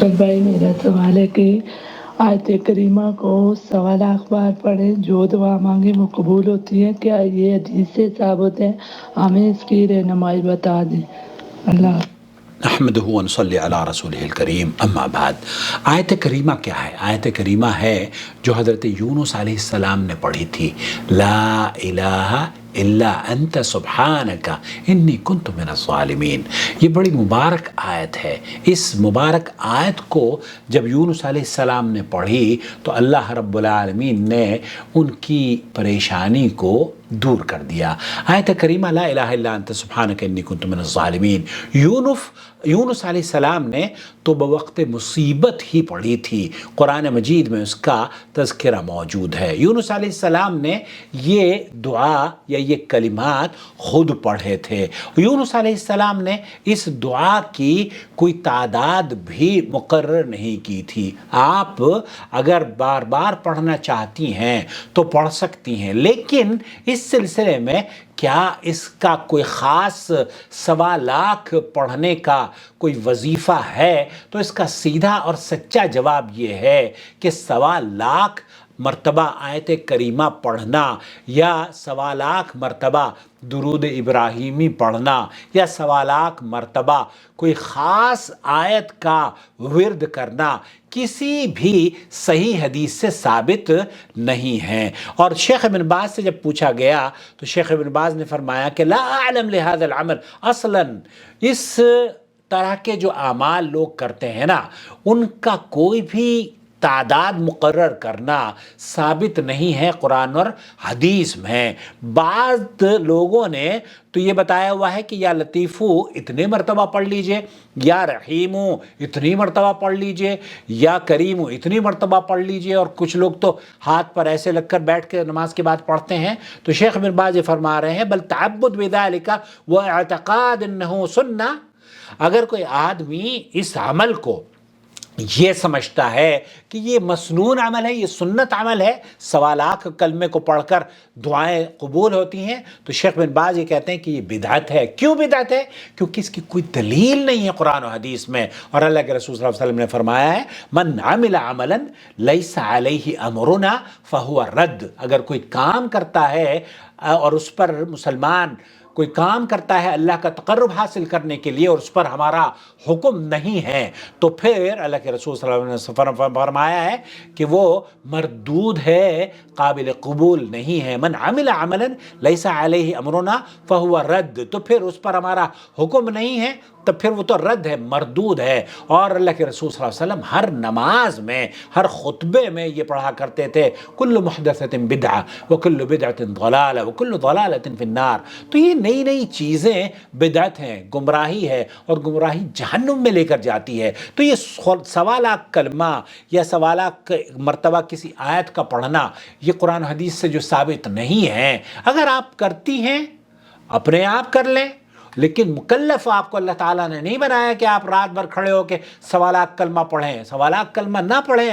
اشرف بھائی میرا سوال ہے کہ آیت کریمہ کو 1.25 بار پڑھیں، جو دعا مانگے وہ قبول ہوتی ہے، کیا یہ حدیث سے ثابت ہے؟ ہمیں اس کی رہنمائی بتا دیں۔ اللہ نحمدہ و نصلی علی رسولہ الکریم، اما بعد۔ آیت کریمہ کیا ہے؟ آیت کریمہ ہے جو حضرت یونس علیہ السلام نے پڑھی تھی، لا الہ الا انت سبحانک انی کنت من الظالمین۔ یہ بڑی مبارک آیت ہے۔ اس مبارک آیت کو جب یونس علیہ السلام نے پڑھی تو اللہ رب العالمین نے ان کی پریشانی کو دور کر دیا۔ آیت کریمہ لا الہ الا انت سبحانک انی کنت من الظالمین، یونس علیہ السلام نے تو بوقت مصیبت ہی پڑھی تھی۔ قرآن مجید میں اس کا تذکرہ موجود ہے۔ یونس علیہ السلام نے یہ دعا یا یہ کلمات خود پڑھے تھے۔ یونس علیہ السلام نے اس دعا کی کوئی تعداد بھی مقرر نہیں کی تھی۔ آپ اگر بار بار پڑھنا چاہتی ہیں تو پڑھ سکتی ہیں، لیکن اس سلسلے میں کیا اس کا کوئی خاص 1.25 لاکھ پڑھنے کا کوئی وظیفہ ہے؟ تو اس کا سیدھا اور سچا جواب یہ ہے کہ 1.25 لاکھ مرتبہ آیت کریمہ پڑھنا یا 1.25 لاکھ مرتبہ درود ابراہیمی پڑھنا یا 1.25 لاکھ مرتبہ کوئی خاص آیت کا ورد کرنا کسی بھی صحیح حدیث سے ثابت نہیں ہے۔ اور شیخ ابن باز سے جب پوچھا گیا تو شیخ ابن باز نے فرمایا کہ لا اعلم لہذا العمل اصلاً، اس طرح کے جو اعمال لوگ کرتے ہیں نا، ان کا کوئی بھی تعداد مقرر کرنا ثابت نہیں ہے قرآن اور حدیث میں۔ بعض لوگوں نے تو یہ بتایا ہوا ہے کہ یا لطیفو اتنے مرتبہ پڑھ لیجئے، یا رحیمو اتنی مرتبہ پڑھ لیجئے، یا کریمو اتنی مرتبہ پڑھ لیجئے، اور کچھ لوگ تو ہاتھ پر ایسے لگ کر بیٹھ کے نماز کے بعد پڑھتے ہیں۔ تو شیخ ابن باز یہ فرما رہے ہیں بل تعبد بذالک و اعتقاد انہ سنہ، اگر کوئی آدمی اس عمل کو یہ سمجھتا ہے کہ یہ مسنون عمل ہے، یہ سنت عمل ہے، 1.25 لاکھ کلمے کو پڑھ کر دعائیں قبول ہوتی ہیں، تو شیخ بن باز یہ کہتے ہیں کہ یہ بدعت ہے۔ کیوں بدعت ہے؟ کیونکہ اس کی کوئی دلیل نہیں ہے قرآن و حدیث میں۔ اور اللہ کے رسول صلی اللہ علیہ وسلم نے فرمایا ہے من عمل عملا لیس علیہ امرنا فہو رد، اگر کوئی کام کرتا ہے اور اس پر مسلمان کوئی کام کرتا ہے اللہ کا تقرب حاصل کرنے کے لیے اور اس پر ہمارا حکم نہیں ہے، تو پھر اللہ کے رسول صلی اللہ علیہ وسلم نے فرمایا ہے کہ وہ مردود ہے، قابل قبول نہیں ہے۔ من عمل عملا لیس علیہ امرنا فہو رد، تو پھر اس پر ہمارا حکم نہیں ہے، تو پھر وہ تو رد ہے، مردود ہے۔ اور اللہ کے رسول صلی اللہ علیہ وسلم ہر نماز میں، ہر خطبے میں یہ پڑھا کرتے تھے کل محدثۃ بدعہ وکل بدعۃ ضلالہ وکل ضلالۃ فی النار۔ تو یہ نئی نئی چیزیں بدعت ہیں، گمراہی ہے، اور گمراہی جہنم میں لے کر جاتی ہے۔ تو یہ 1.25 لاکھ کلمہ یا 1.25 لاکھ مرتبہ کسی آیت کا پڑھنا یہ قرآن حدیث سے جو ثابت نہیں ہے، اگر آپ کرتی ہیں اپنے آپ کر لیں، لیکن مکلف آپ کو اللہ تعالیٰ نے نہیں بنایا کہ آپ رات بھر کھڑے ہو کے 1.25 لاکھ کلمہ پڑھیں۔ 1.25 لاکھ کلمہ نہ پڑھیں،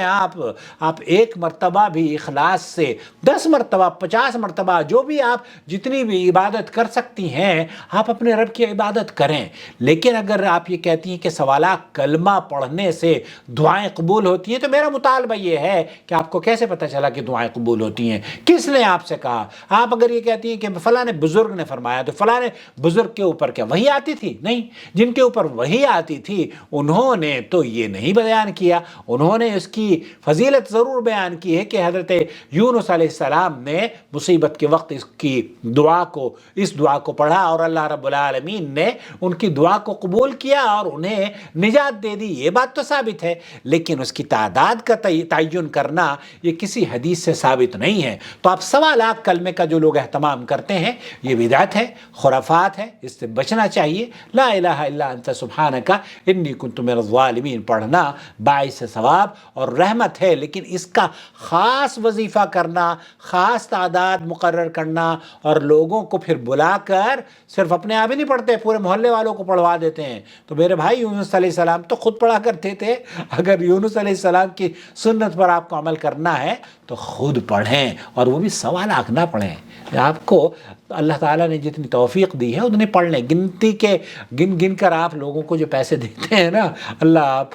آپ ایک مرتبہ بھی اخلاص سے 10 مرتبہ 50 مرتبہ جو بھی آپ جتنی بھی عبادت کر سکتی ہیں آپ اپنے رب کی عبادت کریں۔ لیکن اگر آپ یہ کہتی ہیں کہ 1.25 لاکھ کلمہ پڑھنے سے دعائیں قبول ہوتی ہیں، تو میرا مطالبہ یہ ہے کہ آپ کو کیسے پتہ چلا کہ دعائیں قبول ہوتی ہیں؟ کس نے آپ سے کہا؟ آپ اگر یہ کہتی ہیں کہ فلاں بزرگ نے فرمایا، تو فلاں بزرگ کے اوپر کیا وہی آتی تھی؟ نہیں، جن کے اوپر وہی آتی تھی انہوں نے تو یہ نہیں بیان کیا۔ انہوں نے اس کی فضیلت ضرور بیان کی ہے کہ حضرت یونس علیہ السلام نے مصیبت کے وقت اس دعا کو پڑھا اور اللہ رب العالمین نے ان کی دعا کو قبول کیا اور انہیں نجات دے دی، یہ بات تو ثابت ہے۔ لیکن اس کی تعداد کا تعین کرنا یہ کسی حدیث سے ثابت نہیں ہے۔ تو آپ 1.25 لاکھ کلمے کا جو لوگ اہتمام کرتے ہیں یہ بدعت ہے، خرافات ہے، اس سے بچنا چاہیے۔ لا الہ الا انت سبحانک انی کنت من الظالمین پڑھنا باعث ثواب اور رحمت ہے، لیکن اس کا خاص وظیفہ کرنا، خاص تعداد مقرر کرنا اور لوگوں کو پھر بلا کر صرف اپنے آپ ہی نہیں پڑھتے، پورے محلے والوں کو پڑھوا دیتے ہیں۔ تو میرے بھائی یونس علیہ السلام تو خود پڑھا کرتے تھے، اگر یونس علیہ السلام کی سنت پر آپ کو عمل کرنا ہے تو خود پڑھیں، اور وہ بھی 1.25 لاکھ نہ پڑھیں۔ آپ کو اللہ تعالیٰ نے جتنی توفیق دی ہے اتنے پڑھ لیں، گن کر آپ لوگوں کو جو پیسے دیتے ہیں نا، اللہ آپ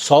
100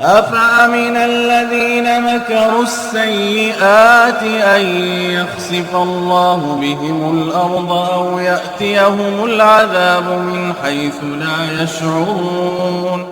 أفأمن الذين مكروا السيئات أن يخسف الله بهم الأرض أو يأتيهم العذاب من حيث لا يشعرون